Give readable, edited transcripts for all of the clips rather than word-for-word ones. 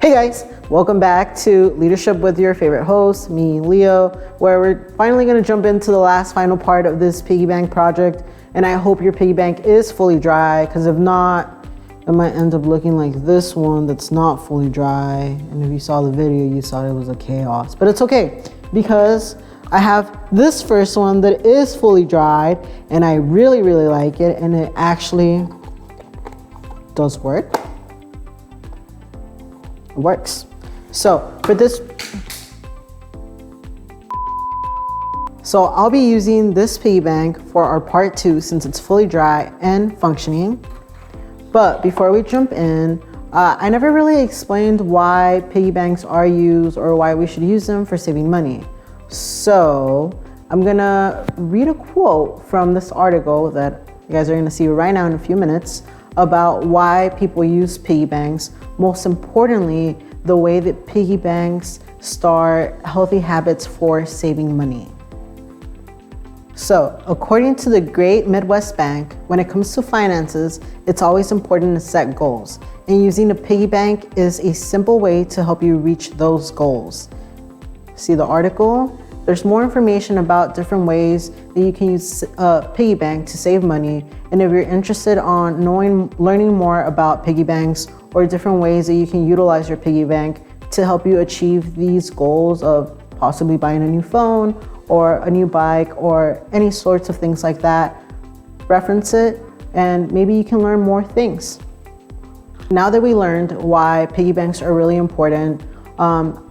Hey guys, welcome back to Leadership with your favorite host, me, Leo, where we're finally going to jump into the final part of this piggy bank project. And I hope your piggy bank is fully dry, because if not, it might end up looking like this one that's not fully dry. And if you saw the video, you saw it was a chaos. But it's okay, because I have this first one that is fully dried, and I really like it, and it actually does work. It works. So for this, I'll be using this piggy bank for our part 2 since it's fully dry and functioning. But before we jump in, I never really explained why piggy banks are used or why we should use them for saving money. So I'm gonna read a quote from this article that you guys are gonna see right now in a few minutes about why people use piggy banks. Most importantly, the way that piggy banks start healthy habits for saving money. So, according to the Great Midwest Bank, when it comes to finances, it's always important to set goals. And using a piggy bank is a simple way to help you reach those goals. See the article? There's more information about different ways that you can use a piggy bank to save money. And if you're interested on learning more about piggy banks or different ways that you can utilize your piggy bank to help you achieve these goals of possibly buying a new phone or a new bike or any sorts of things like that, reference it and maybe you can learn more things. Now that we learned why piggy banks are really important,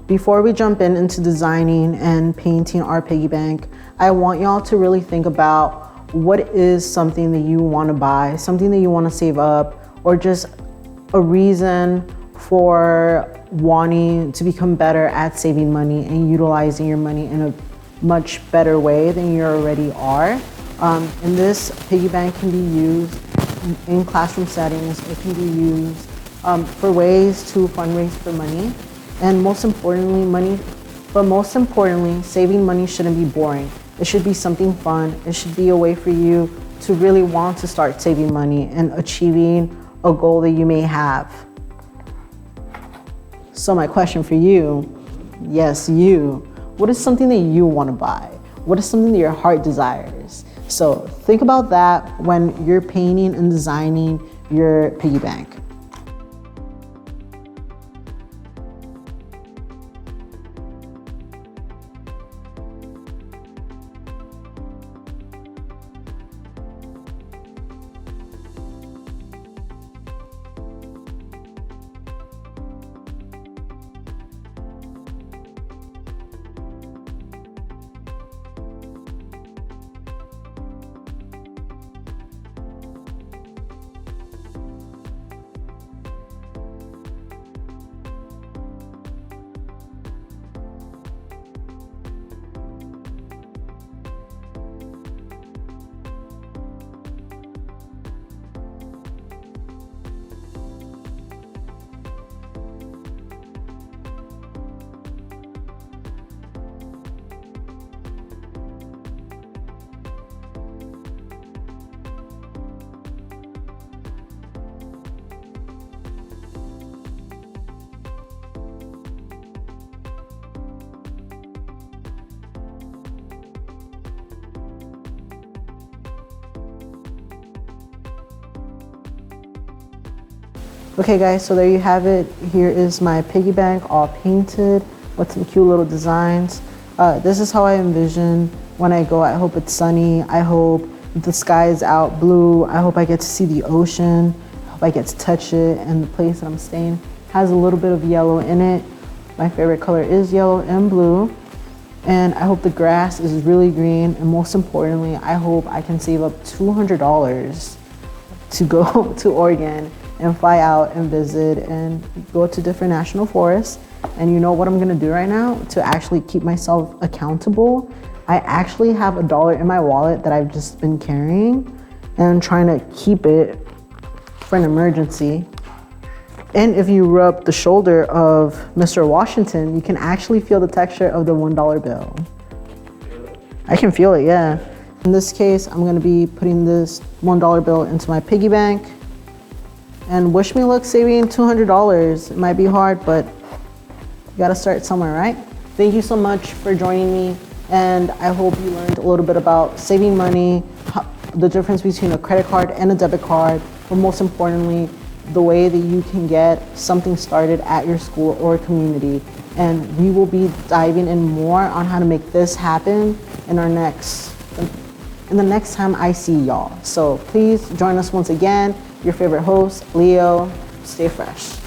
before we jump into designing and painting our piggy bank, I want y'all to really think about what is something that you want to buy, something that you want to save up, or just a reason for wanting to become better at saving money and utilizing your money in a much better way than you already are. And this piggy bank can be used in classroom settings. It can be used for ways to fundraise for money. And most importantly, saving money shouldn't be boring. It should be something fun. It should be a way for you to really want to start saving money and achieving a goal that you may have. So my question for you, yes, you, what is something that you want to buy? What is something that your heart desires? So think about that when you're painting and designing your piggy bank. Okay guys, so there you have it. Here is my piggy bank all painted with some cute little designs. This is how I envision when I go. I hope it's sunny. I hope the sky is out blue. I hope I get to see the ocean. I hope I get to touch it. And the place that I'm staying has a little bit of yellow in it. My favorite color is yellow and blue. And I hope the grass is really green. And most importantly, I hope I can save up $200 to go to Oregon and fly out and visit and go to different national forests. And you know what I'm gonna do right now to actually keep myself accountable? I actually have $1 in my wallet that I've just been carrying and I'm trying to keep it for an emergency. And if you rub the shoulder of Mr. Washington, you can actually feel the texture of the $1 bill. I can feel it, yeah. In this case, I'm gonna be putting this $1 bill into my piggy bank. And wish me luck saving $200. It might be hard, but You gotta start somewhere, right? Thank you so much for joining me, and I hope you learned a little bit about saving money, the difference between a credit card and a debit card, but most importantly, the way that you can get something started at your school or community. And we will be diving in more on how to make this happen in the next time I see y'all. So please join us once again. Your favorite host, Leo. Stay fresh.